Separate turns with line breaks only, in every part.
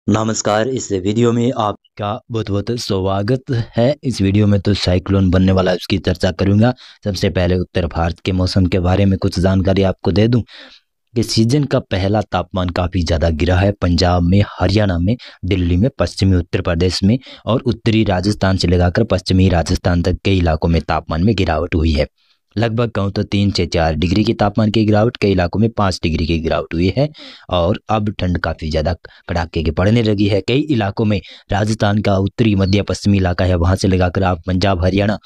नमस्कार। इस वीडियो में आपका बहुत बहुत स्वागत है। इस वीडियो में तो साइक्लोन बनने वाला है उसकी चर्चा करूंगा। सबसे पहले उत्तर भारत के मौसम के बारे में कुछ जानकारी आपको दे दूं कि सीजन का पहला तापमान काफ़ी ज़्यादा गिरा है। पंजाब में, हरियाणा में, दिल्ली में, पश्चिमी उत्तर प्रदेश में और उत्तरी राजस्थान से लगाकर पश्चिमी राजस्थान तक कई इलाकों में तापमान में गिरावट हुई है। लगभग कहूँ तो 3 से 4 डिग्री की तापमान की गिरावट, कई इलाकों में 5 डिग्री की गिरावट हुई है। और अब ठंड काफ़ी ज़्यादा कड़ाके की पड़ने लगी है। कई इलाकों में राजस्थान का उत्तरी मध्य पश्चिमी इलाका है, वहाँ से लगाकर आप पंजाब, हरियाणा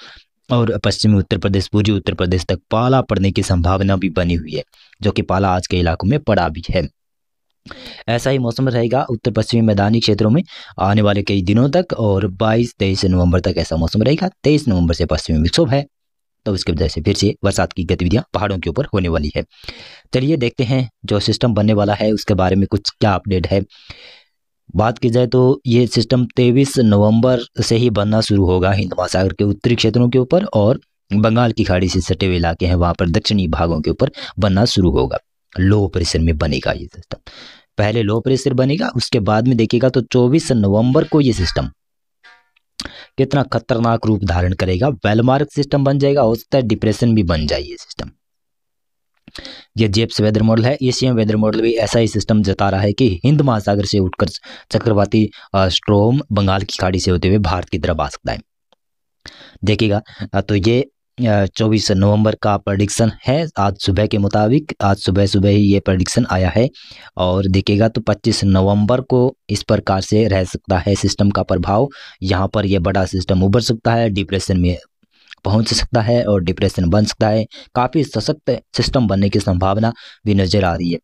और पश्चिमी उत्तर प्रदेश, पूर्वी उत्तर प्रदेश तक पाला पड़ने की संभावना भी बनी हुई है, जो कि पाला आज के इलाकों में पड़ा भी है। ऐसा ही मौसम रहेगा उत्तर पश्चिमी मैदानी क्षेत्रों में आने वाले कई दिनों तक, और 22-23 नवंबर तक ऐसा मौसम रहेगा। 23 नवंबर से पश्चिमी विक्षोभ है, तो उसकी वजह से फिर से बरसात की गतिविधियां पहाड़ों के ऊपर होने वाली है। चलिए देखते हैं जो सिस्टम बनने वाला है उसके बारे में कुछ क्या अपडेट है। बात की जाए तो ये सिस्टम 23 नवंबर से ही बनना शुरू होगा हिंद महासागर के उत्तरी क्षेत्रों के ऊपर, और बंगाल की खाड़ी से सटे हुए इलाके हैं वहां पर दक्षिणी भागों के ऊपर बनना शुरू होगा। लो प्रेशर में बनेगा ये सिस्टम। पहले लो प्रेशर बनेगा, उसके बाद में देखिएगा तो 24 नवंबर को ये सिस्टम कितना खतरनाक रूप धारण करेगा। वेलमार्क सिस्टम बन जाएगा, हो सकता है डिप्रेशन भी बन जाए ये सिस्टम। ये जेप्स वेदर मॉडल है। एशियन वेदर मॉडल भी ऐसा ही सिस्टम जता रहा है कि हिंद महासागर से उठकर चक्रवाती स्ट्रोम बंगाल की खाड़ी से होते हुए भारत की तरफ आ सकता है। देखिएगा तो ये 24 नवंबर का प्रेडिक्शन है। आज सुबह के मुताबिक, आज सुबह सुबह ही ये प्रेडिक्शन आया है। और देखिएगा तो 25 नवंबर को इस प्रकार से रह सकता है सिस्टम का प्रभाव। यहाँ पर यह बड़ा सिस्टम उभर सकता है, डिप्रेशन में पहुंच सकता है और डिप्रेशन बन सकता है। काफ़ी सशक्त सिस्टम बनने की संभावना भी नजर आ रही है।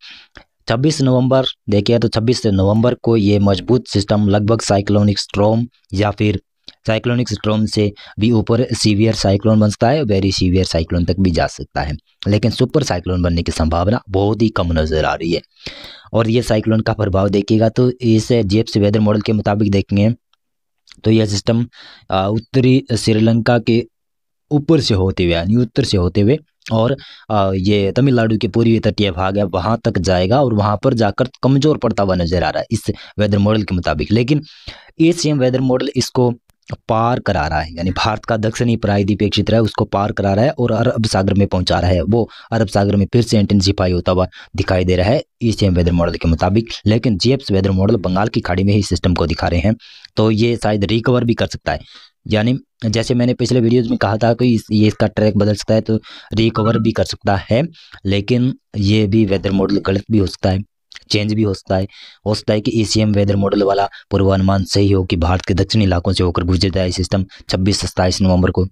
26 नवंबर देखिए तो 26 नवंबर को ये मजबूत सिस्टम लगभग साइक्लोनिक स्ट्रॉम या फिर साइक्लोनिक स्ट्रॉम से भी ऊपर सीवियर साइक्लोन बन सकता है, वेरी सीवियर साइक्लोन तक भी जा सकता है। लेकिन सुपर साइक्लोन बनने की संभावना बहुत ही कम नजर आ रही है। और ये साइक्लोन का प्रभाव देखिएगा तो इस जेप्स वेदर मॉडल के मुताबिक देखेंगे तो यह सिस्टम उत्तरी श्रीलंका के ऊपर से होते हुए, यानी उत्तर से होते हुए, और ये तमिलनाडु के पूर्वी तटीय भाग है वहां तक जाएगा और वहां पर जाकर कमजोर पड़ता हुआ नजर आ रहा है इस वेदर मॉडल के मुताबिक। लेकिन एशियन वेदर मॉडल इसको पार करा रहा है, यानी भारत का दक्षिणी प्रायद्वीपीय क्षेत्र है उसको पार करा रहा है और अरब सागर में पहुंचा रहा है। वो अरब सागर में फिर से इंटेंसिफाई होता हुआ दिखाई दे रहा है एशियन वेदर मॉडल के मुताबिक। लेकिन जेप्स वेदर मॉडल बंगाल की खाड़ी में ही सिस्टम को दिखा रहे हैं, तो ये शायद रिकवर भी कर सकता है। यानी जैसे मैंने पिछले वीडियोज में कहा था कि ये इसका ट्रैक बदल सकता है, तो रिकवर भी कर सकता है। लेकिन ये भी वेदर मॉडल गलत भी हो सकता है, चेंज भी हो सकता है। हो सकता है कि एशियन वेदर मॉडल वाला पूर्वानुमान सही हो कि भारत के दक्षिणी इलाकों से होकर गुजर जाए सिस्टम 26-27 नवंबर को।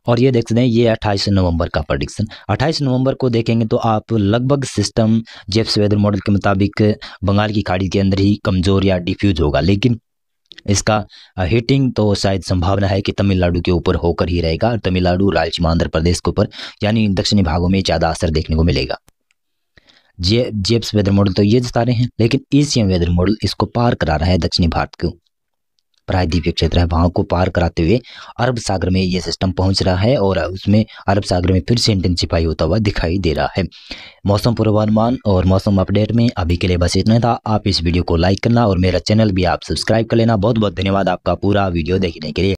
और ये देख सकते हैं ये 28 नवंबर का प्रेडिक्शन। 28 नवंबर को देखेंगे तो आप लगभग सिस्टम जेप्स वेदर मॉडल के मुताबिक बंगाल की खाड़ी के अंदर ही कमजोर या डिफ्यूज होगा। लेकिन इसका हिटिंग तो शायद संभावना है कि तमिलनाडु के ऊपर होकर ही रहेगा। तमिलनाडु, रायलसीमा, आंध्र प्रदेश के ऊपर, यानी दक्षिणी भागों में ज़्यादा असर देखने को मिलेगा। जेप्स वेदर मॉडल तो ये जता रहे हैं, लेकिन एशियन वेदर मॉडल इसको पार करा रहा है। दक्षिणी भारत को प्रायद्वीपीय क्षेत्र है वहां को पार कराते हुए अरब सागर में ये सिस्टम पहुंच रहा है और उसमें अरब सागर में फिर से इंटेंसिफाई होता हुआ दिखाई दे रहा है। मौसम पूर्वानुमान और मौसम अपडेट में अभी के लिए बस इतना था। आप इस वीडियो को लाइक करना और मेरा चैनल भी आप सब्सक्राइब कर लेना। बहुत बहुत धन्यवाद आपका पूरा वीडियो देखने के लिए।